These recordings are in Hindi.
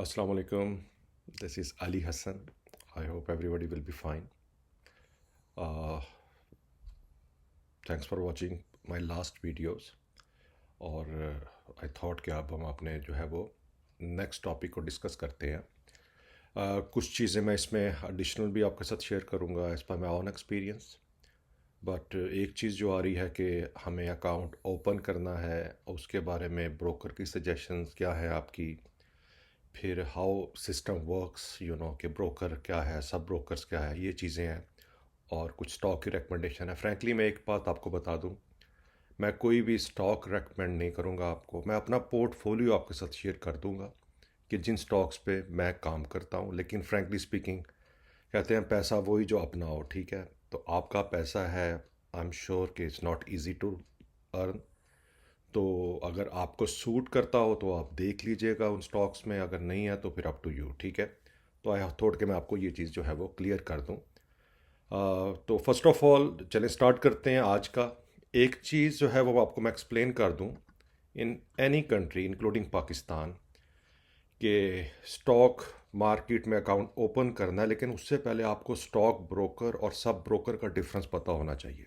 Assalamu alaikum. This is Ali Hassan. I hope everybody will be fine. Uh, Thanks for watching my last videos. और आई थॉट कि अब हम अपने जो है वो नेक्स्ट टॉपिक को डिस्कस करते हैं। कुछ चीज़ें मैं इसमें एडिशनल भी आपके साथ शेयर करूँगा as per my own experience. But एक चीज़ जो आ रही है कि हमें अकाउंट ओपन करना है, उसके बारे में ब्रोकर की सजेशंस क्या है आपकी, फिर हाउ सिस्टम वर्क्स कि ब्रोकर क्या है, सब ब्रोकर्स क्या है, ये चीज़ें हैं। और कुछ स्टॉक की रिकमेंडेशन है। फ्रैंकली मैं एक बात आपको बता दूं, मैं कोई भी स्टॉक रेकमेंड नहीं करूंगा आपको। मैं अपना पोर्टफोलियो आपके साथ शेयर कर दूंगा कि जिन स्टॉक्स पे मैं काम करता हूं। लेकिन फ्रैंकली स्पीकिंग, कहते हैं पैसा वही जो अपना हो, ठीक है? तो आपका पैसा है, आई एम श्योर कि it's not easy to earn. तो अगर आपको सूट करता हो तो आप देख लीजिएगा उन स्टॉक्स में, अगर नहीं है तो फिर अप टू यू, ठीक है? तो आई थॉट कि मैं आपको ये चीज़ जो है वो क्लियर कर दूं। तो फर्स्ट ऑफ ऑल चलें स्टार्ट करते हैं आज का। एक चीज़ जो है वो आपको मैं एक्सप्लेन कर दूं। In any country including Pakistan के स्टॉक मार्केट में अकाउंट ओपन करना है, लेकिन उससे पहले आपको स्टॉक ब्रोकर और सब ब्रोकर का डिफरेंस पता होना चाहिए।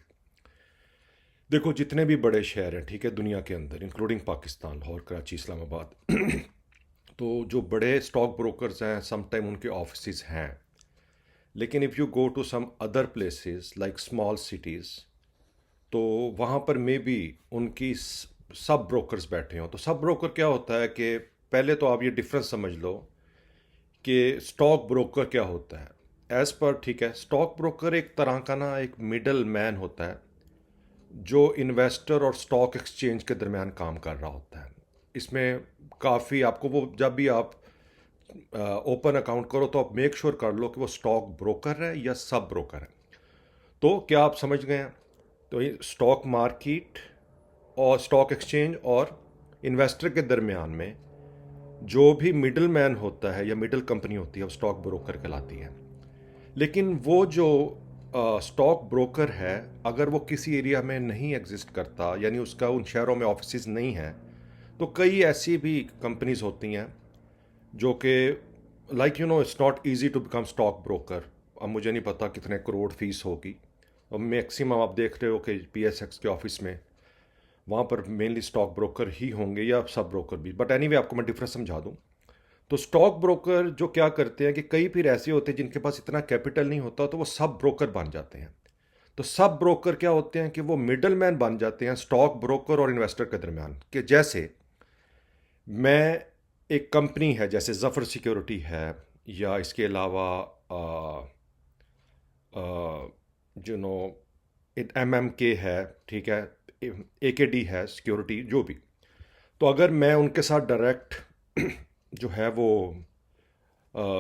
देखो, जितने भी बड़े शहर हैं, ठीक है, दुनिया के अंदर इंक्लूडिंग पाकिस्तान, लाहौर, कराची, इस्लामाबाद तो जो बड़े स्टॉक ब्रोकर्स हैं, सम टाइम उनके ऑफिस हैं। लेकिन if you go to some other places like small cities, तो वहाँ पर मे बी उनकी सब ब्रोकर्स बैठे हों। तो सब ब्रोकर क्या होता है कि पहले तो आप ये डिफरेंस समझ लो कि स्टॉक ब्रोकर क्या होता है। एज़ पर, ठीक है, स्टॉक ब्रोकर एक तरह का ना एक मिडल मैन होता है जो इन्वेस्टर और स्टॉक एक्सचेंज के दरमियान काम कर रहा होता है। इसमें काफ़ी आपको वो, जब भी आप ओपन अकाउंट करो तो आप मेक श्योर कर लो कि वो स्टॉक ब्रोकर है या सब ब्रोकर है। तो क्या आप समझ गए हैं? तो ये स्टॉक मार्केट और स्टॉक एक्सचेंज और इन्वेस्टर के दरमियान में जो भी मिडल मैन होता है या मिडल कंपनी होती है, वो स्टॉक ब्रोकर कहलाती है। लेकिन वो जो स्टॉक ब्रोकर है, अगर वो किसी एरिया में नहीं एग्जिस्ट करता, यानी उसका उन शहरों में ऑफिस नहीं है, तो कई ऐसी भी कंपनीज होती हैं जो कि it's not easy to become stock broker. अब मुझे नहीं पता कितने करोड़ फीस होगी। और मैक्सिमम आप देख रहे हो कि PSX के ऑफिस में वहाँ पर मेनली स्टॉक ब्रोकर ही होंगे या सब ब्रोकर भी। बट एनीवे आपको मैं डिफरेंस समझा दूँ। तो स्टॉक ब्रोकर जो क्या करते हैं कि कई फिर ऐसे होते हैं जिनके पास इतना कैपिटल नहीं होता, तो वो सब ब्रोकर बन जाते हैं। तो सब ब्रोकर क्या होते हैं कि वो मिडल मैन बन जाते हैं स्टॉक ब्रोकर और इन्वेस्टर के दरमियान। कि जैसे मैं, एक कंपनी है जैसे जफ़र सिक्योरिटी है, या इसके अलावा जो नो MMK है, ठीक है, AKD है सिक्योरिटी, जो भी। तो अगर मैं उनके साथ डायरेक्ट जो है वो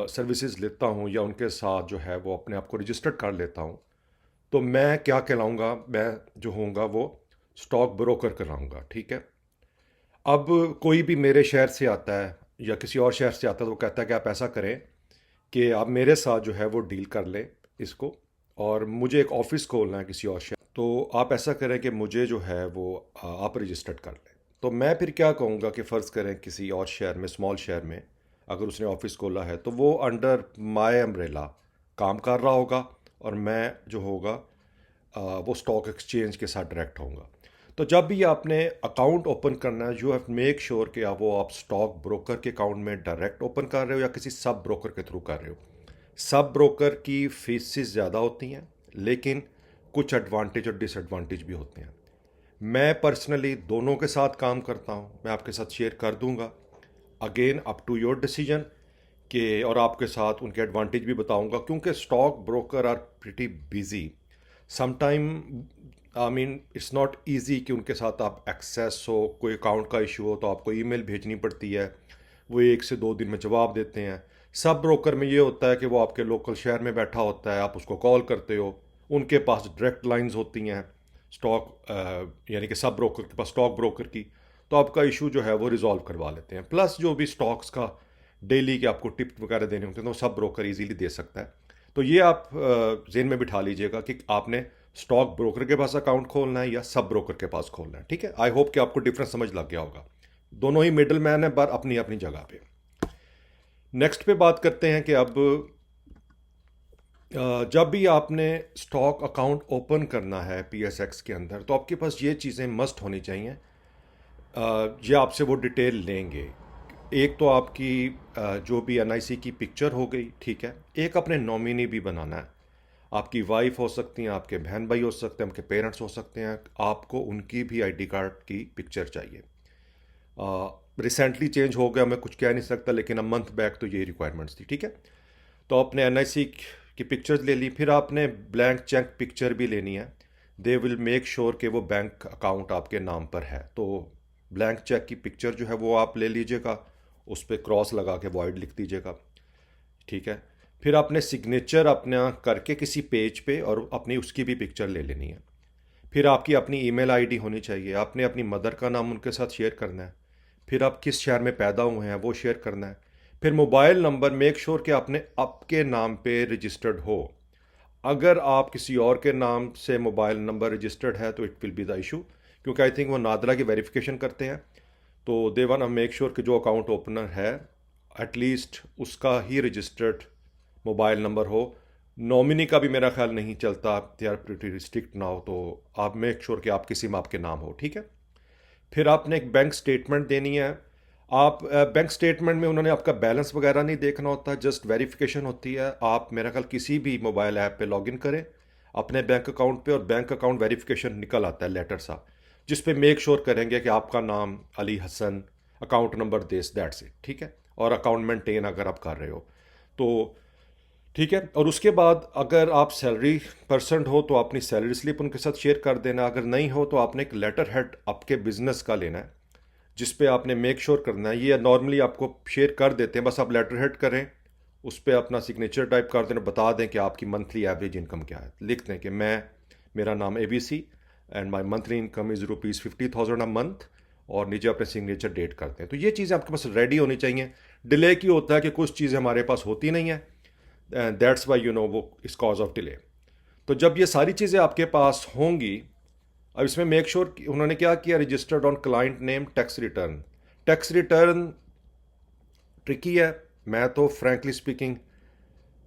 सर्विसेज लेता हूँ, या उनके साथ जो है वो अपने आप को रजिस्टर्ड कर लेता हूँ, तो मैं क्या कहलाऊँगा? मैं जो होऊंगा वो स्टॉक ब्रोकर कहलाऊँगा, ठीक है? अब कोई भी मेरे शहर से आता है या किसी और शहर से आता है, तो वो कहता है कि आप ऐसा करें कि आप मेरे साथ जो है वो डील कर लें इसको, और मुझे एक ऑफिस खोलना है किसी और शहर, तो आप ऐसा करें कि मुझे जो है वो आप रजिस्टर्ड कर लें। तो मैं फिर क्या कहूँगा कि फ़र्ज़ करें किसी और शहर में, स्मॉल शहर में, अगर उसने ऑफिस खोला है, तो वो अंडर माय अम्ब्रेला काम कर रहा होगा, और मैं जो होगा वो स्टॉक एक्सचेंज के साथ डायरेक्ट होऊंगा। तो जब भी आपने अकाउंट ओपन करना है, यू हैव मेक श्योर कि आप स्टॉक ब्रोकर के अकाउंट में डायरेक्ट ओपन कर रहे हो या किसी सब ब्रोकर के थ्रू कर रहे हो। सब ब्रोकर की फीसेस ज़्यादा होती हैं, लेकिन कुछ एडवांटेज और डिसएडवांटेज भी होते हैं। मैं पर्सनली दोनों के साथ काम करता हूं, मैं आपके साथ शेयर कर दूंगा। Again up to your decision कि, और आपके साथ उनके एडवांटेज भी बताऊंगा, क्योंकि stock broker are pretty busy sometime. I mean it's not easy कि उनके साथ आप एक्सेस हो, कोई अकाउंट का इशू हो तो आपको ईमेल भेजनी पड़ती है, वो 1 से 2 दिन में जवाब देते हैं। सब ब्रोकर में ये होता है कि वो आपके लोकल शहर में बैठा होता है, आप उसको कॉल करते हो, उनके पास डायरेक्ट लाइंस होती हैं स्टॉक यानी कि सब ब्रोकर के पास स्टॉक ब्रोकर की, तो आपका इशू जो है वो रिजॉल्व करवा लेते हैं। प्लस जो भी स्टॉक्स का डेली के आपको टिप वगैरह देने होते हैं, तो सब ब्रोकर इजीली दे सकता है। तो ये आप जेन में बिठा लीजिएगा कि आपने स्टॉक ब्रोकर के पास अकाउंट खोलना है या सब ब्रोकर के पास खोलना है, ठीक है? आई होप कि आपको डिफरेंस समझ लग गया होगा। दोनों ही मिडल मैन है, पर अपनी अपनी जगह पे। नेक्स्ट पे बात करते हैं कि अब जब भी आपने स्टॉक अकाउंट ओपन करना है PSX के अंदर, तो आपके पास ये चीज़ें मस्ट होनी चाहिए। ये आपसे वो डिटेल लेंगे। एक तो आपकी जो भी NIC की पिक्चर हो गई, ठीक है। एक अपने नॉमिनी भी बनाना है। आपकी वाइफ हो सकती हैं, आपके बहन भाई हो सकते हैं, आपके पेरेंट्स हो सकते हैं। आपको उनकी भी ID कार्ड की पिक्चर चाहिए। रिसेंटली चेंज हो गया, मैं कुछ कह नहीं सकता, लेकिन अ मंथ बैक तो ये रिक्वायरमेंट्स थी, ठीक है। तो आपने NIC की पिक्चर्स ले ली, फिर आपने ब्लैंक चेक पिक्चर भी लेनी है। दे विल मेक श्योर कि वो बैंक अकाउंट आपके नाम पर है। तो ब्लैंक चेक की पिक्चर जो है वो आप ले लीजिएगा, उस पर क्रॉस लगा के वॉइड लिख दीजिएगा, ठीक है। फिर आपने सिग्नेचर अपना करके किसी पेज पे और अपनी उसकी भी पिक्चर ले लेनी है। फिर आपकी अपनी ईमेल आईडी होनी चाहिए। आपने अपनी मदर का नाम उनके साथ शेयर करना है। फिर आप किस शहर में पैदा हुए हैं वो शेयर करना है। फिर मोबाइल नंबर मेक श्योर कि आपने आपके नाम पे रजिस्टर्ड हो। अगर आप किसी और के नाम से मोबाइल नंबर रजिस्टर्ड है तो it will be the issue, क्योंकि आई थिंक वो नादरा की वेरिफिकेशन करते हैं। तो they want to make sure कि जो अकाउंट ओपनर है एटलीस्ट उसका ही रजिस्टर्ड मोबाइल नंबर हो। नॉमिनी का भी मेरा ख्याल नहीं चलता, दे आर प्रीटी रिस्ट्रिक्ट ना हो। तो आप मेक श्योर कि आप किसी में आपके नाम हो, ठीक है। फिर आपने एक बैंक स्टेटमेंट देनी है। आप बैंक स्टेटमेंट में उन्होंने आपका बैलेंस वगैरह नहीं देखना होता, जस्ट वेरिफिकेशन होती है। आप मेरा ख्याल किसी भी मोबाइल ऐप पे लॉगिन करें अपने बैंक अकाउंट पे, और बैंक अकाउंट वेरिफिकेशन निकल आता है लेटर सा, जिस पे मेक श्योर करेंगे कि आपका नाम Ali Hasan, account number this that's it, ठीक है। और अकाउंट मेंटेन अगर आप कर रहे हो तो ठीक है। और उसके बाद अगर आप सैलरी पर्सन हो तो अपनी सैलरी स्लिप उनके साथ शेयर कर देना। अगर नहीं हो तो आपने एक लेटर हेड आपके बिजनेस का लेना है, जिस पे आपने मेक श्योर करना है। ये नॉर्मली आपको शेयर कर देते हैं, बस आप लेटर हेड करें, उस पर अपना सिग्नेचर टाइप कर देना, बता दें कि आपकी मंथली एवरेज इनकम क्या है। लिख दें कि मेरा नाम ABC and my monthly income is ₹50,000 a month, और नीचे अपने सिग्नेचर डेट करते हैं। तो ये चीज़ें आपके पास रेडी होनी चाहिए। डिले की होता है कि कुछ चीज़ें हमारे पास होती नहीं है, दैट्स वाई वो इस कॉज ऑफ डिले। तो जब ये सारी चीज़ें आपके पास होंगी, अब इसमें मेक श्योर उन्होंने क्या किया, registered on client name tax return. Tax return tricky है। मैं तो फ्रैंकली स्पीकिंग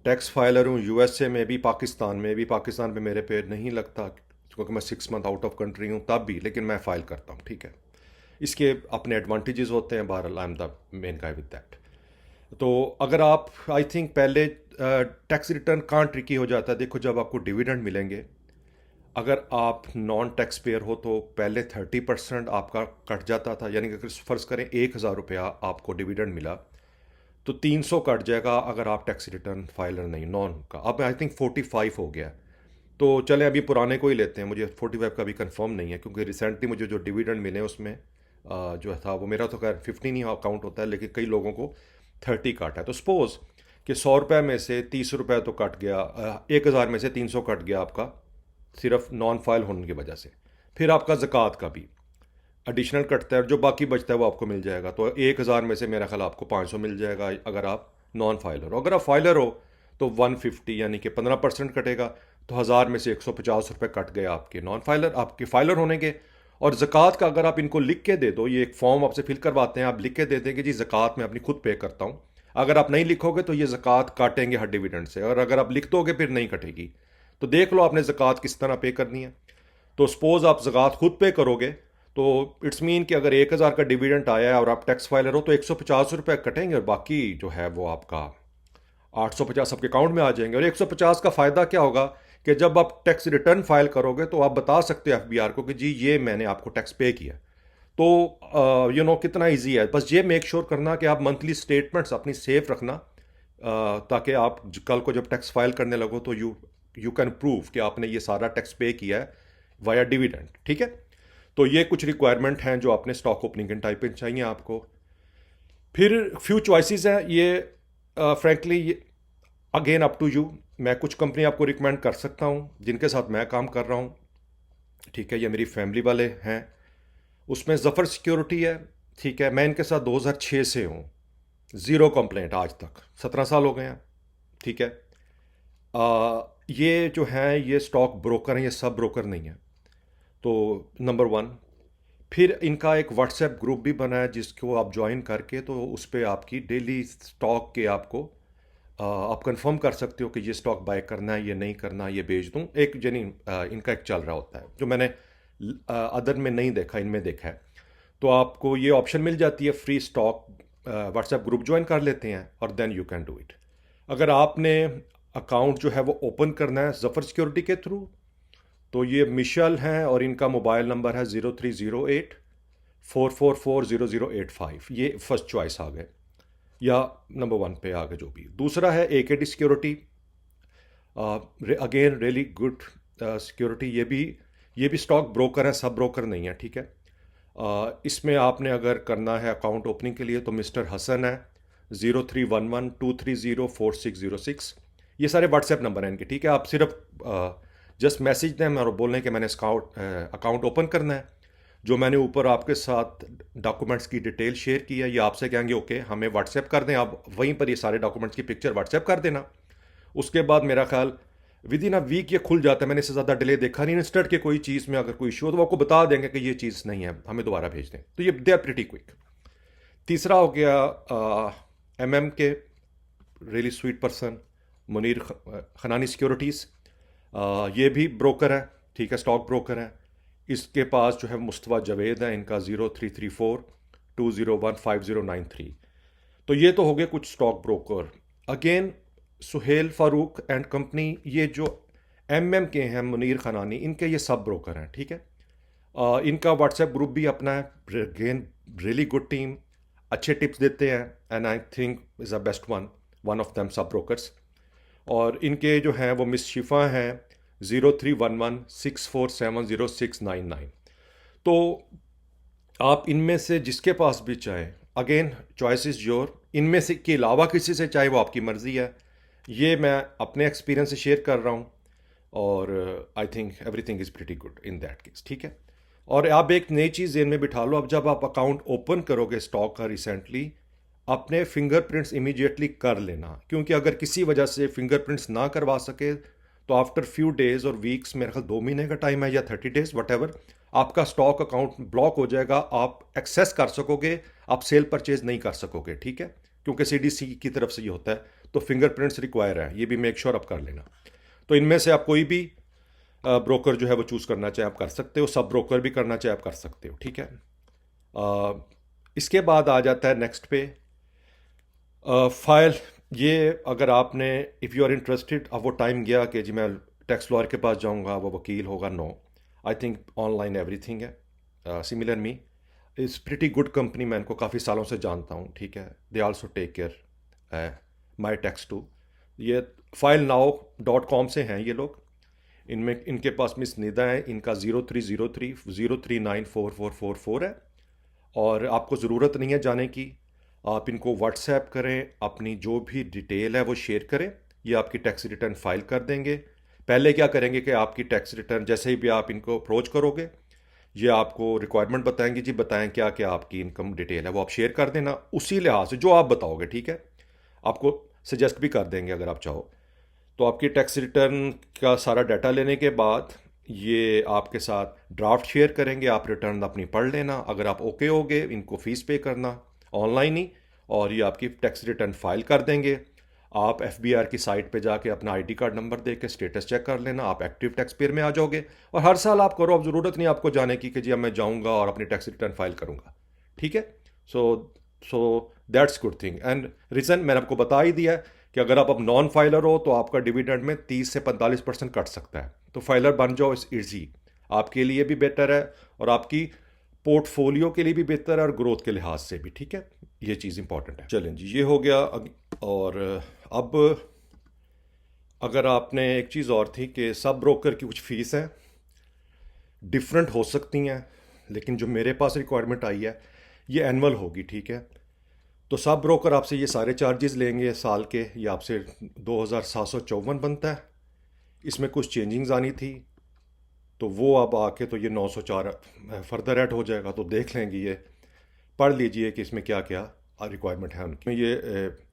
टैक्स फाइलर हूँ, USA में भी, पाकिस्तान में भी। पाकिस्तान पे मेरे पे नहीं लगता क्योंकि मैं 6 मंथ आउट ऑफ कंट्री हूँ तब भी, लेकिन मैं फ़ाइल करता हूँ, ठीक है। इसके अपने एडवांटेजेस होते हैं, बहरहाल I am the main guy with that. तो अगर आप, आई थिंक पहले टैक्स रिटर्न कहाँ ट्रिकी हो जाता है, देखो जब आपको डिविडेंड मिलेंगे, अगर आप नॉन टैक्स पेयर हो तो पहले 30% आपका कट जाता था। यानी कि अगर फ़र्ज़ करें 1,000 रुपया आपको डिविडेंड मिला तो 300 कट जाएगा अगर आप टैक्स रिटर्न फाइलर नहीं, नॉन का। अब आई थिंक 45 हो गया। तो चलें अभी पुराने को ही लेते हैं, मुझे 45 का भी कंफर्म नहीं है, क्योंकि रिसेंटली मुझे जो डिविडेंड मिले उसमें जो था वो, मेरा तो खैर 15 ही अकाउंट होता है, लेकिन कई लोगों को 30 काटा है। तो सपोज़ कि 100 रुपये में से 30 रुपये तो कट गया, 1,000 में से 300 कट गया आपका, सिर्फ नॉन फाइल होने की वजह से। फिर आपका ज़कात का भी एडिशनल कटता है, और जो बाकी बचता है वो आपको मिल जाएगा। तो 1,000 में से मेरा ख्याल आपको 500 मिल जाएगा अगर आप नॉन फाइलर हो। अगर आप फाइलर हो तो 150 यानी कि 15% कटेगा। तो 1,000 में से 150 रुपये कट गए आपके नॉन फाइलर, आपके फाइलर होने के। और ज़कात का अगर आप इनको लिख के दे दो, ये एक फॉर्म आपसे फिल करवाते हैं, आप लिख के दे देंगे जी ज़कात मैं अपनी खुद पे करता हूँ। अगर आप नहीं लिखोगे तो ये ज़कात काटेंगे हर डिविडेंड से, और अगर आप लिख दोगे फिर नहीं कटेगी। तो देख लो आपने ज़कात किस तरह पे करनी है। तो सपोज़ आप ज़कात खुद पे करोगे तो इट्स मीन कि अगर 1,000 का डिविडेंड आया है और आप टैक्स फाइलर हो तो 150 रुपये कटेंगे, और बाकी जो है वो आपका 850 आपके अकाउंट में आ जाएंगे। और 150 का फ़ायदा क्या होगा कि जब आप टैक्स रिटर्न फाइल करोगे तो आप बता सकते हो FBR को कि जी ये मैंने आपको टैक्स पे किया। तो कितना ईजी है। बस ये मेक श्योर करना कि आप मंथली स्टेटमेंट्स अपनी सेफ रखना, ताकि आप कल को जब टैक्स फाइल करने लगो तो यू कैन प्रूव कि आपने ये सारा टैक्स पे किया है वाया डिविडेंड, ठीक है। तो ये कुछ रिक्वायरमेंट हैं जो आपने स्टॉक ओपनिंग के टाइप पे चाहिए आपको। फिर फ्यू चॉइसेस हैं, ये frankly again up to you. मैं कुछ कंपनी आपको रिकमेंड कर सकता हूँ जिनके साथ मैं काम कर रहा हूँ, ठीक है। ये मेरी फैमिली वाले हैं। उसमें ज़फ़र सिक्योरिटी है, ठीक है। मैं इनके साथ 2006 से हूँ, ज़ीरो कंप्लेंट आज तक, 17 साल हो गए हैं, ठीक है। ये जो हैं ये स्टॉक ब्रोकर हैं, ये सब ब्रोकर नहीं है। तो नंबर 1। फिर इनका एक व्हाट्सएप ग्रुप भी बना है जिसको आप ज्वाइन करके तो उस पर आपकी डेली स्टॉक के आपको आप कंफर्म कर सकते हो कि ये स्टॉक बाय करना है, ये नहीं करना, ये बेच दूं। एक जनी इनका एक चल रहा होता है जो मैंने अदर में नहीं देखा, इनमें देखा है। तो आपको ये ऑप्शन मिल जाती है, free stock WhatsApp group join कर लेते हैं और then you can do it. अगर आपने अकाउंट जो है वो ओपन करना है जफ़र सिक्योरिटी के थ्रू, तो ये मिशल हैं और इनका मोबाइल नंबर है 0308 444 0085। ये फर्स्ट चॉइस आ गए या नंबर 1 पे आ गए जो भी। दूसरा है AKD security, again really good security. ये भी स्टॉक ब्रोकर है, सब ब्रोकर नहीं है, ठीक है। इसमें आपने अगर करना है अकाउंट ओपनिंग के लिए तो मिस्टर हसन है, 0311 230 4606। ये सारे व्हाट्सएप नंबर हैं इनके, ठीक है। आप सिर्फ जस्ट मैसेज दें और बोलें कि मैंने अकाउंट ओपन करना है। जो मैंने ऊपर आपके साथ डॉक्यूमेंट्स की डिटेल शेयर की है, ये आपसे कहेंगे ओके हमें व्हाट्सएप कर दें, आप वहीं पर ये सारे डॉक्यूमेंट्स की पिक्चर व्हाट्सएप कर देना। उसके बाद मेरा ख्याल विद इन अ वीक ये खुल जाता है। मैंने इससे ज़्यादा डिले देखा नहीं। इंस्टेंट के कोई चीज़ में अगर कोई इशू हो तो वो आपको बता देंगे कि ये चीज़ नहीं है, हमें दोबारा भेज दें। तो ये दे आर प्रीटी क्विक। तीसरा हो गया MM के really sweet person Munir Khanani securities. ये भी ब्रोकर है, ठीक है, स्टॉक ब्रोकर है। इसके पास जो है मुस्तफ़ा जावेद है, इनका 0334 201 5093। तो ये तो हो गए कुछ stock broker. Again Suhail Farooq and company, ये जो MM के हैं मुनीर खनानी, इनके ये सब ब्रोकर हैं, ठीक है। इनका व्हाट्सएप ग्रुप भी अपना है। अगेन रियली गुड टीम, अच्छे टिप्स देते हैं and I think is a best one of them सब ब्रोकर्स। और इनके जो हैं वो मिस शिफा हैं, 0311 6470699। तो आप इनमें से जिसके पास भी चाहें, अगेन चॉइस इज़ योर, इनमें से के अलावा किसी से चाहे वो आपकी मर्ज़ी है। ये मैं अपने एक्सपीरियंस से शेयर कर रहा हूँ और I think everything is pretty good in that case, ठीक है। और आप एक नई चीज़ जेन में बिठा लो, अब जब आप अकाउंट ओपन करोगे स्टॉक का रिसेंटली, अपने फिंगरप्रिंट्स इमीडिएटली कर लेना, क्योंकि अगर किसी वजह से फिंगरप्रिंट्स ना करवा सके तो आफ्टर फ्यू डेज और वीक्स, मेरे ख्याल 2 महीने का टाइम है या 30 डेज वट, आपका स्टॉक अकाउंट ब्लॉक हो जाएगा। आप एक्सेस कर सकोगे, आप सेल परचेज नहीं कर सकोगे, ठीक है, क्योंकि CDC की तरफ से ये होता है। तो फिंगरप्रिंट्स रिक्वायर है, ये भी मेक श्योर आप कर लेना। तो इनमें से आप कोई भी ब्रोकर जो है वो चूज़ करना चाहे आप कर सकते हो, सब ब्रोकर भी करना चाहे आप कर सकते हो, ठीक है। इसके बाद आ जाता है नेक्स्ट पे फाइल। ये अगर आपने इफ़ यू आर इंटरेस्टेड, अब वो टाइम गया कि जी मैं टैक्स लॉयर के पास जाऊंगा, वो वकील होगा, no. I think online everything है। Similar me is pretty good company, मैं इनको काफ़ी सालों से जानता हूँ, ठीक है। They also take care my tax too. ये fileNow.com से हैं ये लोग। इनमें इनके पास मिस निदा है, इनका 0303 0394444 है। और आपको ज़रूरत नहीं है जाने की, आप इनको व्हाट्सएप करें, अपनी जो भी डिटेल है वो शेयर करें, ये आपकी टैक्स रिटर्न फाइल कर देंगे। पहले क्या करेंगे कि आपकी टैक्स रिटर्न जैसे ही भी आप इनको अप्रोच करोगे, ये आपको रिक्वायरमेंट बताएंगे, जी बताएं क्या क्या आपकी इनकम डिटेल है, वो आप शेयर कर देना उसी लिहाज से जो आप बताओगे, ठीक है। आपको सजेस्ट भी कर देंगे अगर आप चाहो। तो आपकी टैक्स रिटर्न का सारा डाटा लेने के बाद ये आपके साथ ड्राफ्ट शेयर करेंगे, आप रिटर्न अपनी पढ़ लेना। अगर आप ओके होगे, इनको फ़ीस पे करना ऑनलाइन ही, और ये आपकी टैक्स रिटर्न फाइल कर देंगे। आप FBR की साइट पे जाके अपना ID कार्ड नंबर दे के स्टेटस चेक कर लेना, आप एक्टिव टैक्स पेयर में आ जाओगे। और हर साल आप करो, अब ज़रूरत नहीं आपको जाने की कि जी अब मैं जाऊँगा और अपनी टैक्स रिटर्न फाइल करूँगा, ठीक है। So that's good thing. And reason मैंने आपको बता ही दिया है कि अगर आप अब नॉन फाइलर हो तो आपका डिविडेंड में 30 से 45% कट सकता है। तो फाइलर बन जाओ, इस ईजी, आपके लिए भी बेटर है और आपकी पोर्टफोलियो के लिए भी बेहतर है और ग्रोथ के लिहाज से भी, ठीक है। ये चीज़ इंपॉर्टेंट है। चलें जी, ये हो गया। और अब अगर आपने एक चीज़ और थी कि सब ब्रोकर की कुछ फ़ीस है डिफरेंट हो सकती हैं, लेकिन जो मेरे पास रिक्वायरमेंट आई है ये एनुअल होगी, ठीक है। तो सब ब्रोकर आपसे ये सारे चार्जेस लेंगे साल के, ये आपसे 2754 बनता है। इसमें कुछ चेंजिंग्स आनी थी तो वो अब आके तो ये 904 फर्दर ऐड हो जाएगा। तो देख लेंगे, ये पढ़ लीजिए कि इसमें क्या क्या रिक्वायरमेंट है उनकी। ये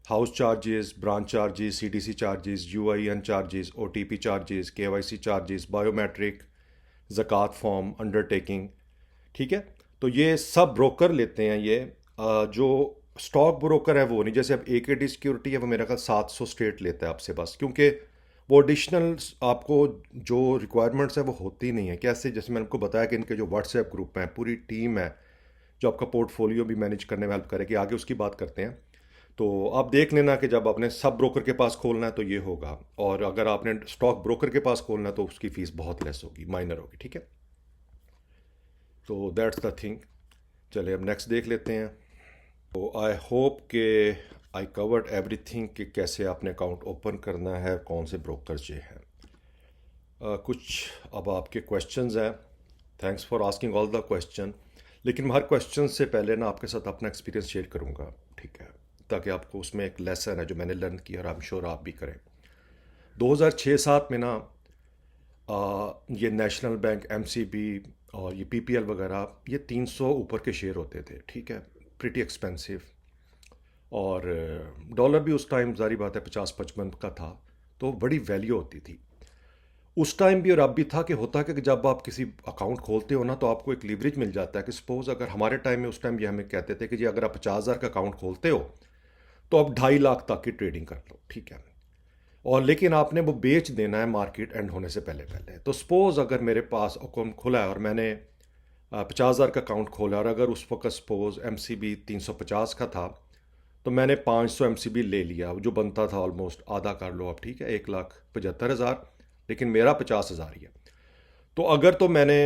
house charges, branch charges, CDC charges, UIN charges, OTP charges, KYC charges, biometric, ज़कात फॉर्म, अंडरटेकिंग, ठीक है। तो ये सब ब्रोकर लेते हैं ये। जो स्टॉक ब्रोकर है वो नहीं, जैसे अब AKD सिक्योरिटी है वो मेरा ख्याल 700 स्टेट लेता है आपसे बस, क्योंकि वो एडिशनल आपको जो रिक्वायरमेंट्स है वो होती नहीं है। कैसे, जैसे मैंने आपको बताया कि इनके जो व्हाट्सएप ग्रुप हैं, पूरी टीम है जो आपका पोर्टफोलियो भी मैनेज करने में हेल्प करेगी, आगे उसकी बात करते हैं। तो आप देख लेना कि जब आपने सब ब्रोकर के पास खोलना है तो ये होगा, और अगर आपने स्टॉक ब्रोकर के पास खोलना है तो उसकी फ़ीस बहुत लेस होगी, माइनर होगी, ठीक है। तो दैट्स द थिंग। चलिए अब नेक्स्ट देख लेते हैं। तो आई होप के आई कवर्ड एवरीथिंग कि कैसे आपने अकाउंट ओपन करना है, कौन से ब्रोकर से हैं। कुछ अब आपके क्वेश्चंस हैं। Thanks for asking all the question. लेकिन मैं हर क्वेश्चन से पहले ना आपके साथ अपना एक्सपीरियंस शेयर करूंगा, ठीक है, ताकि आपको उसमें एक लेसन है जो मैंने लर्न किया, और आई एम श्योर आप भी करें। 2006-07 में ना ये नेशनल बैंक, MCB और ये PPL वगैरह, ये 300 ऊपर के शेयर होते थे, ठीक है, प्रिटी एक्सपेंसिव। और डॉलर भी उस टाइम जारी बात है 50-55 का था, तो बड़ी वैल्यू होती थी उस टाइम भी और अब भी। था कि होता है कि जब आप किसी अकाउंट खोलते हो ना तो आपको एक लीवरेज मिल जाता है कि सपोज अगर हमारे टाइम में, उस टाइम ये हमें कहते थे कि जी अगर आप 50,000 का अकाउंट खोलते हो तो आप 2.5 लाख तक की ट्रेडिंग कर लो, ठीक है, और लेकिन आपने वो बेच देना है मार्केट एंड होने से पहले पहले। तो सपोज अगर मेरे पास अकाउंट खुला है और मैंने 50,000 का अकाउंट खोला, और अगर उस वक्त सपोज MCB 350 का था, तो मैंने 500 MCB ले लिया, जो बनता था ऑलमोस्ट आधा कर लो आप, ठीक है, 1,75,000, लेकिन मेरा 50,000 ही है। तो अगर तो मैंने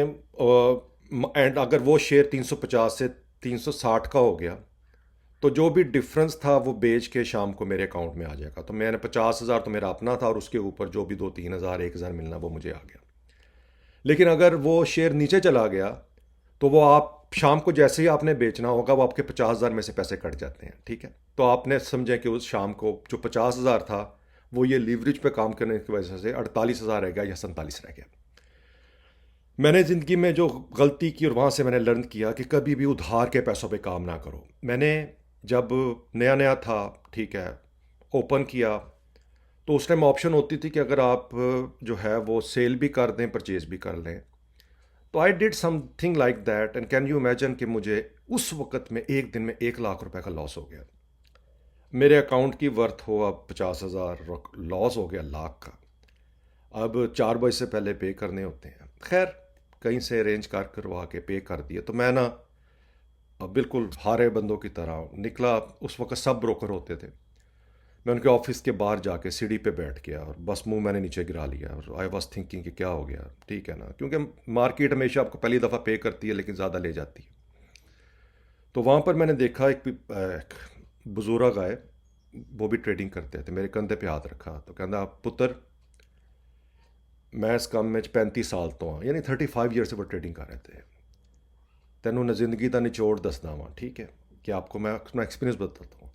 एंड अगर वो शेयर 350 से 360 का हो गया, तो जो भी डिफरेंस था वो बेच के शाम को मेरे अकाउंट में आ जाएगा। तो मैंने 50,000 तो मेरा अपना था, और उसके ऊपर जो भी 2-3 हज़ार 1,000 मिलना वो मुझे आ गया। लेकिन अगर वो शेयर नीचे चला गया तो वो आप शाम को जैसे ही आपने बेचना होगा वो आपके 50,000 में से पैसे कट जाते हैं, ठीक है। तो आपने समझे कि उस शाम को जो 50,000 था वो ये लीवरेज पे काम करने की वजह से 48,000 रह गया या 47 रह गया। मैंने ज़िंदगी में जो गलती की और वहाँ से मैंने लर्न किया कि कभी भी उधार के पैसों पे काम ना करो। मैंने जब नया नया था, ठीक है, ओपन किया, तो उस टाइम ऑप्शन होती थी कि अगर आप जो है वो सेल भी कर दें, परचेज भी कर लें। तो I did something like that, and can you imagine कि मुझे उस वक्त में एक दिन में 1 लाख रुपए का लॉस हो गया। मेरे अकाउंट की वर्थ हो अब 50,000, लॉस हो गया लाख का। अब 4 बजे से पहले पे करने होते हैं। खैर कहीं से अरेंज करवा के पे कर दिए। तो मैं ना बिल्कुल हारे बंदों की तरह निकला। उस वक्त सब ब्रोकर होते थे। मैं उनके ऑफिस के बाहर जाके सीढ़ी पे बैठ गया और बस मुंह मैंने नीचे गिरा लिया, और आई वॉज थिंकिंग कि क्या हो गया, ठीक है ना, क्योंकि मार्केट हमेशा आपको पहली दफ़ा पे करती है लेकिन ज़्यादा ले जाती है। तो वहाँ पर मैंने देखा एक बुजुर्ग आए, वो भी ट्रेडिंग करते थे, मेरे कंधे पे हाथ रखा तो कहना, पुत्र मैं इस काम में 35 साल तो हाँ, यानी 35 ईयर से वो ट्रेडिंग कर रहे थे। तेनों ने जिंदगी का निचोड़ दसना वा, ठीक है, कि आपको मैं अपना एक्सपीरियंस बताता हूँ।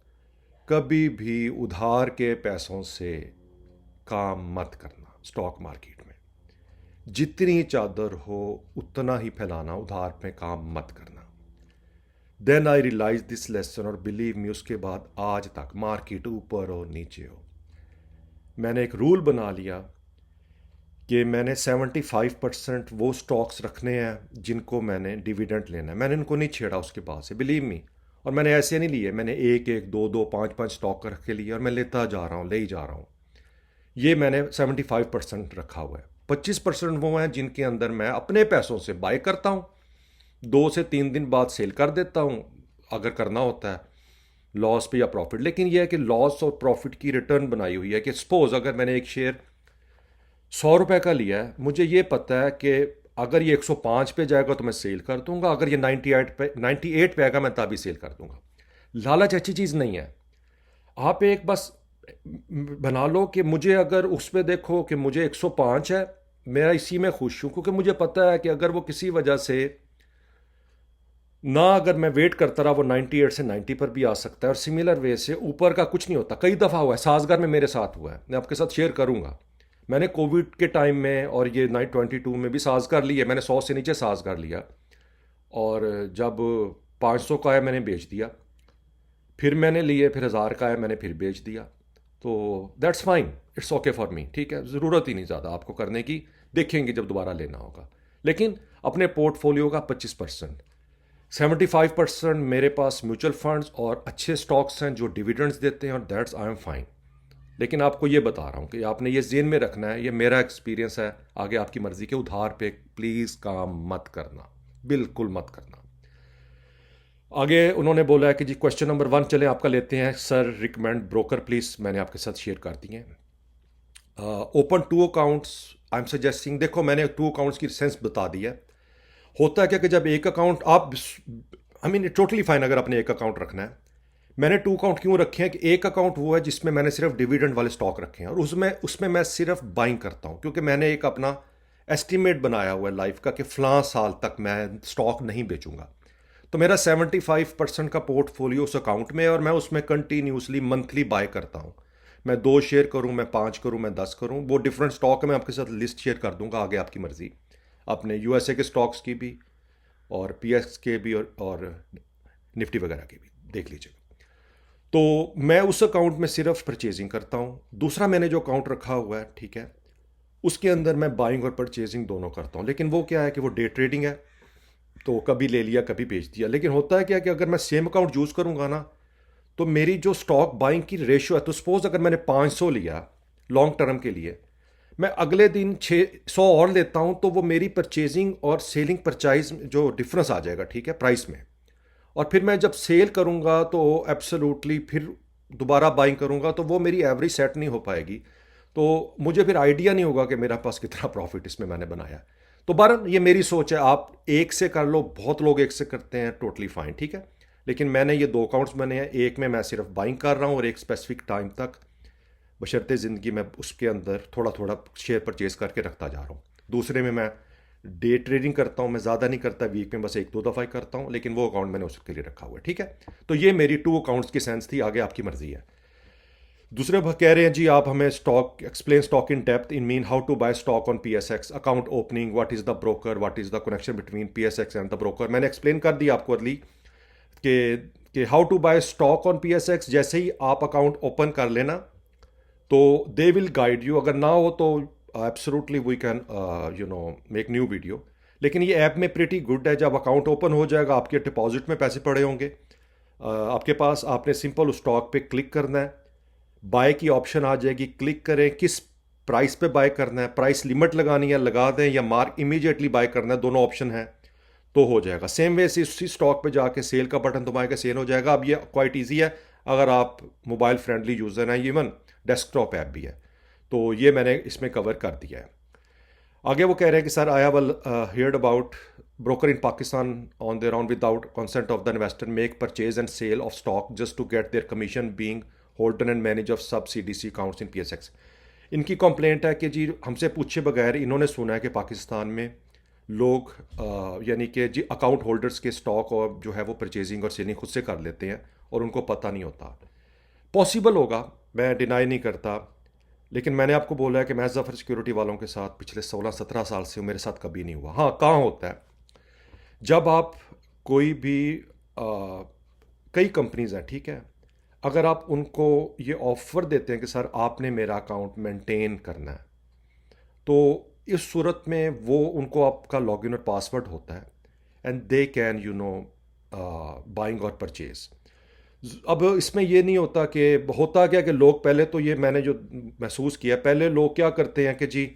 कभी भी उधार के पैसों से काम मत करना स्टॉक मार्केट में। जितनी चादर हो उतना ही फैलाना, उधार पे काम मत करना। Then I realize this lesson, और बिलीव मी उसके बाद आज तक मार्केट ऊपर हो नीचे हो, मैंने एक रूल बना लिया कि मैंने 75% वो स्टॉक्स रखने हैं जिनको मैंने डिविडेंड लेना है। मैंने इनको नहीं छेड़ा उसके बाद से, बिलीव मी। और मैंने ऐसे नहीं लिए, मैंने 1-1, 2-2, 5-5 स्टॉक रख के लिए, और मैं लेता जा रहा हूँ, ले ही जा रहा हूँ। ये मैंने 75% रखा हुआ है। 25% वो हैं जिनके अंदर मैं अपने पैसों से बाय करता हूँ, 2 से 3 दिन बाद सेल कर देता हूँ अगर करना होता है, लॉस पे या प्रॉफिट। लेकिन यह है कि लॉस और प्रॉफिट की रिटर्न बनाई हुई है कि सपोज अगर मैंने एक शेयर 100 रुपये का लिया है, मुझे ये पता है कि अगर ये 105 पे जाएगा तो मैं सेल कर दूंगा, अगर ये 98 पे आएगा मैं तभी सेल कर दूंगा। लालच अच्छी चीज़ नहीं है। आप एक बस बना लो कि मुझे अगर उस पर देखो कि मुझे 105 है, मेरा इसी में खुश हूँ, क्योंकि मुझे पता है कि अगर वो किसी वजह से ना, अगर मैं वेट करता रहा, वो 98 से 90 पर भी आ सकता है। और सिमिलर वे से ऊपर का कुछ नहीं होता। कई दफ़ा हुआ है, साजगार में मेरे साथ हुआ है, मैं आपके साथ शेयर करूँगा। मैंने कोविड के टाइम में और ये 2022 में भी साजगार लिया, मैंने 100 से नीचे साजगार लिया, और जब 500 का आया मैंने बेच दिया, फिर मैंने लिए, फिर 1000 का आया मैंने फिर बेच दिया। तो that's fine, it's okay for me, ठीक है, ज़रूरत ही नहीं ज़्यादा आपको करने की, देखेंगे जब दोबारा लेना होगा। लेकिन अपने पोर्टफोलियो का 25%, 75% मेरे पास म्यूचुअल फंड्स और अच्छे स्टॉक्स हैं जो डिविडेंड्स देते हैं, और दैट्स आई एम फाइन। लेकिन आपको ये बता रहा हूँ कि आपने ये जेन में रखना है, ये मेरा एक्सपीरियंस है, आगे आपकी मर्जी के उधार पे प्लीज़ काम मत करना, बिल्कुल मत करना। आगे उन्होंने बोला है कि जी क्वेश्चन नंबर 1 चलें आपका लेते हैं, सर रिकमेंड ब्रोकर प्लीज़, मैंने आपके साथ शेयर कर दिए हैं। Open 2 accounts, I am suggesting, देखो मैंने 2 अकाउंट्स की सेंस बता दी है। होता है क्या कि जब एक अकाउंट आप, आई मीन टोटली फाइन अगर आपने एक अकाउंट रखना है। मैंने 2 अकाउंट क्यों रखे हैं कि एक अकाउंट वो है जिसमें मैंने सिर्फ डिविडेंड वाले स्टॉक रखे हैं, और उसमें उसमें मैं सिर्फ बाइंग करता हूँ, क्योंकि मैंने एक अपना एस्टिमेट बनाया हुआ है लाइफ का कि फ़लाँ साल तक मैं स्टॉक नहीं बेचूंगा। तो मेरा 75% का पोर्टफोलियो उस अकाउंट में है, और मैं उसमें कंटिन्यूसली मंथली बाय करता हूँ। मैं 2 शेयर करूँ, मैं 5 करूँ, मैं 10 करूँ, वो डिफरेंट स्टॉक है, मैं आपके साथ लिस्ट शेयर कर दूंगा, आगे आपकी मर्जी, अपने यूएसए के स्टॉक्स की भी और पीएस के भी और निफ्टी वगैरह की भी देख लीजिएगा। तो मैं उस अकाउंट में सिर्फ परचेजिंग करता हूँ। दूसरा मैंने जो अकाउंट रखा हुआ है, ठीक है, उसके अंदर मैं बाइंग और परचेजिंग दोनों करता हूँ। लेकिन वो क्या है कि वो डे ट्रेडिंग है, तो कभी ले लिया कभी बेच दिया। लेकिन होता है क्या कि अगर मैं सेम अकाउंट यूज़ करूँगा ना, तो मेरी जो स्टॉक बाइंग की रेशियो है, तो सपोज अगर मैंने 500 लिया लॉन्ग टर्म के लिए, मैं अगले दिन 600 और लेता हूँ, तो वो मेरी परचेजिंग और सेलिंग परचाइज जो डिफरेंस आ जाएगा, ठीक है, प्राइस में। और फिर मैं जब सेल करूँगा तो एब्सोल्युटली फिर दोबारा बाइंग करूँगा, तो वो मेरी एवरेज सेट नहीं हो पाएगी, तो मुझे फिर आइडिया नहीं होगा कि मेरा पास कितना प्रॉफिट इसमें मैंने बनाया। तो बहरहाल ये मेरी सोच है, आप एक से कर लो, बहुत लोग एक से करते हैं, टोटली फाइन, ठीक है। लेकिन मैंने ये 2 अकाउंट्स बने हैं, एक में मैं सिर्फ बाइंग कर रहा हूँ और एक स्पेसिफिक टाइम तक बशर्ते ज़िंदगी में उसके अंदर थोड़ा थोड़ा शेयर परचेज करके रखता जा रहा हूँ। दूसरे में मैं डे ट्रेडिंग करता हूँ, मैं ज़्यादा नहीं करता, वीक में बस 1-2 दफ़ा ही करता हूँ, लेकिन वो अकाउंट मैंने उसके लिए रखा हुआ है, ठीक है। तो ये मेरी 2 अकाउंट्स की सेंस थी, आगे आपकी मर्जी है। दूसरे कह रहे हैं जी आप हमें stock explain stock in depth in mean how to buy stock on PSX, account opening, what is the broker, what is the connection between PSX and the broker. मैंने एक्सप्लेन कर दिया आपको अर्ली कि how to buy stock on PSX. जैसे ही आप अकाउंट ओपन कर लेना तो दे विल गाइड यू, अगर ना हो तो absolutely we can make new video. लेकिन ये ऐप में प्रिटी गुड है, जब अकाउंट ओपन हो जाएगा आपके डिपॉजिट में पैसे पड़े होंगे आपके पास, आपने सिंपल उस स्टॉक पे क्लिक करना है, बाय की ऑप्शन आ जाएगी, क्लिक करें, किस प्राइस पे बाय करना है, प्राइस लिमिट लगानी है लगा दें, या मार्क इमीडिएटली बाय करना है, दोनों ऑप्शन है, तो हो जाएगा। सेम वे से उसी स्टॉक पे जाके सेल का बटन दबाएंगे, सेल हो जाएगा। अब ये क्वाइट ईजी है अगर आप मोबाइल फ्रेंडली यूज़र हैं, इवन डेस्कटॉप ऐप भी है, तो ये मैंने इसमें कवर कर दिया है। आगे वो कह रहे हैं कि sir I have heard about broker in Pakistan on their own without consent of the investor make purchase and sale of stock just to get their commission being holden and manage of sub CDC accounts in PSX। इनकी कंप्लेंट है कि जी हमसे पूछे बगैर इन्होंने सुना है कि पाकिस्तान में लोग यानी कि जी अकाउंट होल्डर्स के स्टॉक और जो है वो परचेजिंग और सेलिंग खुद से कर लेते हैं और उनको पता नहीं होता। पॉसिबल होगा, मैं डिनाई नहीं करता, लेकिन मैंने आपको बोला है कि मैं जफ़र सिक्योरिटी वालों के साथ पिछले 16-17 साल से मेरे साथ कभी नहीं हुआ। हाँ, कहाँ होता है जब आप कोई भी कई कंपनीज हैं, ठीक है, अगर आप उनको ये ऑफ़र देते हैं कि सर आपने मेरा अकाउंट मेंटेन करना है, तो इस सूरत में वो उनको आपका लॉगिन और पासवर्ड होता है, एंड दे कैन बाइंग और परचेज। अब इसमें ये नहीं होता कि होता क्या कि लोग पहले तो ये मैंने जो महसूस किया, पहले लोग क्या करते हैं कि जी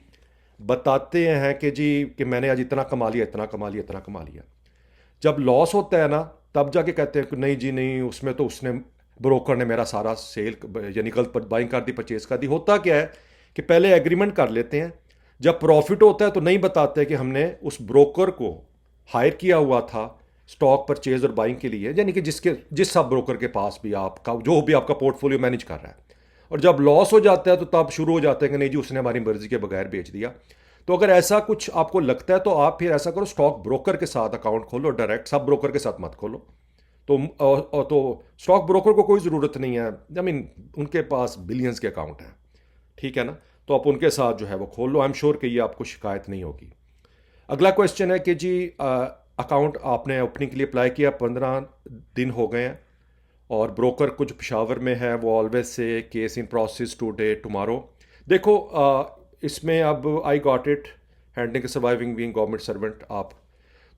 बताते हैं कि जी कि मैंने आज इतना कमा लिया, इतना कमा लिया, इतना कमा लिया। जब लॉस होता है ना, तब जाके कहते हैं कि नहीं जी नहीं, उसमें तो उसने ब्रोकर ने मेरा सारा सेल यानी गलत बाइंग कर दी, परचेज कर दी। होता क्या है कि पहले एग्रीमेंट कर लेते हैं, जब प्रॉफिट होता है तो नहीं बताते कि हमने उस ब्रोकर को हायर किया हुआ था स्टॉक परचेज और बाइंग के लिए, यानी कि जिस सब ब्रोकर के पास भी आपका जो भी आपका पोर्टफोलियो मैनेज कर रहा है। और जब लॉस हो जाता है तो तब शुरू हो जाते हैं कि नहीं जी उसने हमारी मर्जी के बगैर बेच दिया। तो अगर ऐसा कुछ आपको लगता है तो आप फिर ऐसा करो, स्टॉक ब्रोकर के साथ अकाउंट खोलो, डायरेक्ट सब ब्रोकर के साथ मत खोलो। तो स्टॉक ब्रोकर को कोई ज़रूरत नहीं है, आई मीन उनके पास बिलियंस के अकाउंट हैं, ठीक है ना, तो आप उनके साथ जो है वो खोल लो। आई एम श्योर कि ये आपको शिकायत नहीं होगी। अगला क्वेश्चन है कि जी अकाउंट आपने ओपनिंग के लिए अप्लाई किया, 15 दिन हो गए हैं और ब्रोकर कुछ पेशावर में है, वो always say case in process today tomorrow. देखो इसमें अब I got it handling surviving being government servant आप,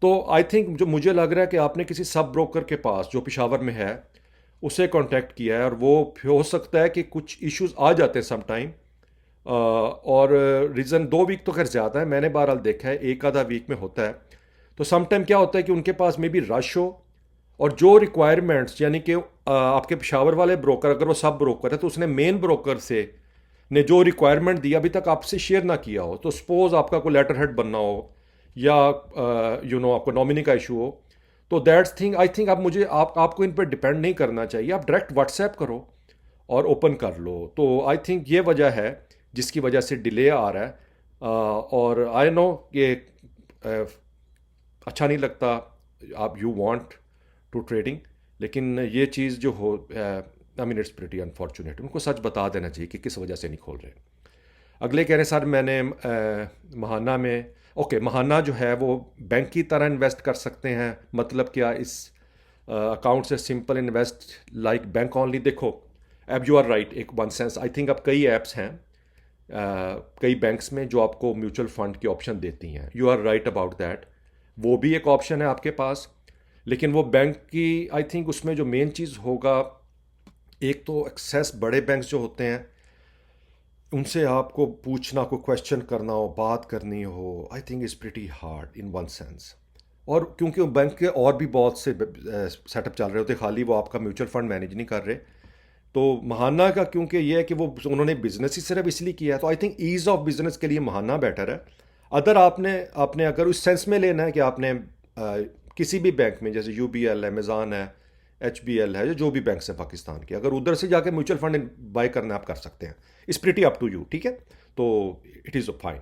तो आई थिंक जो मुझे लग रहा है कि आपने किसी सब ब्रोकर के पास जो पेशावर में है उसे कांटेक्ट किया है, और वो हो सकता है कि कुछ इश्यूज आ जाते हैं सम टाइम। और रीज़न 2 वीक तो खैर ज़्यादा है, मैंने बहरहाल देखा है एक आधा वीक में होता है। तो सम टाइम क्या होता है कि उनके पास मे बी रश हो, और जो रिक्वायरमेंट्स यानी कि आपके पेशावर वाले ब्रोकर अगर वो सब ब्रोकर है तो उसने मेन ब्रोकर से ने जो रिक्वायरमेंट दी अभी तक आपसे शेयर ना किया हो, तो सपोज आपका कोई लेटर हेड बनना हो या आपको नॉमिनी का इशू हो, तो दैट्स थिंग आई थिंक आप मुझे आपको इन पर डिपेंड नहीं करना चाहिए। आप डायरेक्ट व्हाट्सएप करो और ओपन कर लो। तो आई थिंक ये वजह है जिसकी वजह से डिले आ रहा है। और आई नो कि अच्छा नहीं लगता, आप यू वांट टू ट्रेडिंग, लेकिन ये चीज़ जो हो आई मीन इट्स प्रिटी अनफॉर्चुनेट। उनको सच बता देना चाहिए कि किस वजह से नहीं खोल रहे। अगले कह रहे सर मैंने महाना में, ओके महाना जो है वो बैंक की तरह इन्वेस्ट कर सकते हैं, मतलब क्या इस अकाउंट से simple invest like bank only? देखो अब यू आर राइट, एक वन सेंस आई थिंक अब कई ऐप्स हैं कई बैंक्स में जो आपको म्यूचुअल फंड की ऑप्शन देती हैं। You are right about that, वो भी एक ऑप्शन है आपके पास। लेकिन वो बैंक की आई थिंक उसमें जो मेन चीज़ होगा, एक तो एक्सेस बड़े बैंक्स जो होते हैं उनसे आपको पूछना, कोई क्वेश्चन करना हो, बात करनी हो, I think is pretty hard in one sense. और क्योंकि बैंक के और भी बहुत से सेटअप चल रहे होते, खाली वो आपका म्यूचुअल फंड मैनेज नहीं कर रहे। तो महाना का क्योंकि ये है कि वो उन्होंने बिजनेस ही सिर्फ इसलिए किया है, तो I think ease of business के लिए महाना बेटर है। अदर आपने अगर उस सेंस में लेना है कि आपने किसी भी बैंक में, जैसे UBL है, अमेज़ॉन है, HBL है, जो भी बैंक्स हैं पाकिस्तान के, अगर उधर से जाके म्यूचुअल फंड बाय करना आप कर सकते हैं। It's pretty up to you, ठीक है? तो इट इज़ फाइन।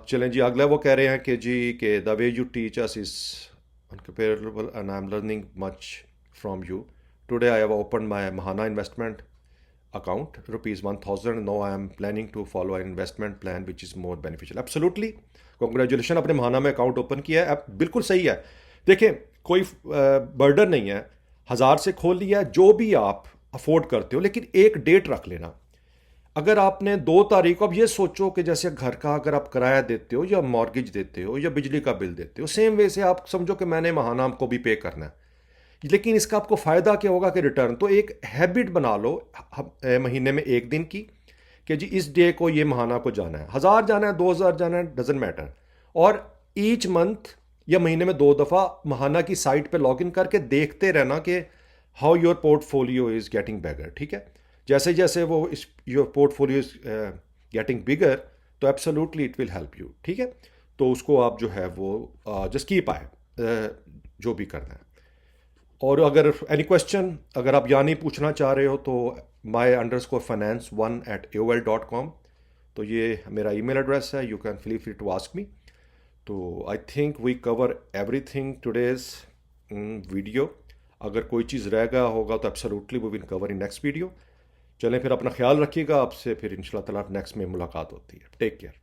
चलें जी, अगला वो कह रहे हैं कि जी के the way you teach us is uncomparable and I am learning much from you. Today I have open my Mahana investment account ₹1000. Now I am planning to follow an investment plan which is more beneficial. Absolutely, congratulations, अपने महाना में अकाउंट ओपन किया है, अब बिल्कुल सही है। देखें कोई बर्डन नहीं है, 1000 से खोल लिया, जो भी आप अफोर्ड करते हो, लेकिन एक डेट रख लेना। अगर आपने 2 तारीख को, अब ये सोचो कि जैसे घर का अगर आप किराया देते हो या मॉर्गेज देते हो या बिजली का बिल देते हो, सेम वे से आप समझो कि मैंने महाना को भी पे करना है। लेकिन इसका आपको फ़ायदा क्या होगा कि रिटर्न, तो एक हैबिट बना लो महीने में एक दिन की कि जी इस डे को ये महाना को जाना है, 1000 जाना है, 2000 जाना है, डजेंट मैटर। और ईच मंथ या महीने में 2 दफ़ा महाना की साइट पे लॉगिन करके देखते रहना कि how your portfolio is getting bigger, ठीक है? जैसे जैसे वो इस your portfolio is getting bigger, तो absolutely it will help you, ठीक है? तो उसको आप जो है वो जस्ट कीप आए जो भी करना है। और अगर एनी क्वेश्चन अगर आप यानी पूछना चाह रहे हो तो my_finance1@aol.com, तो ये मेरा ईमेल एड्रेस है, you can feel free to ask me. तो I think we cover everything today's video. अगर कोई चीज़ रह गया होगा तो absolutely we will cover in next video. चलें फिर, अपना ख्याल रखिएगा, आपसे फिर इंशाल्लाह ताला नेक्स्ट में मुलाकात होती है। Take care.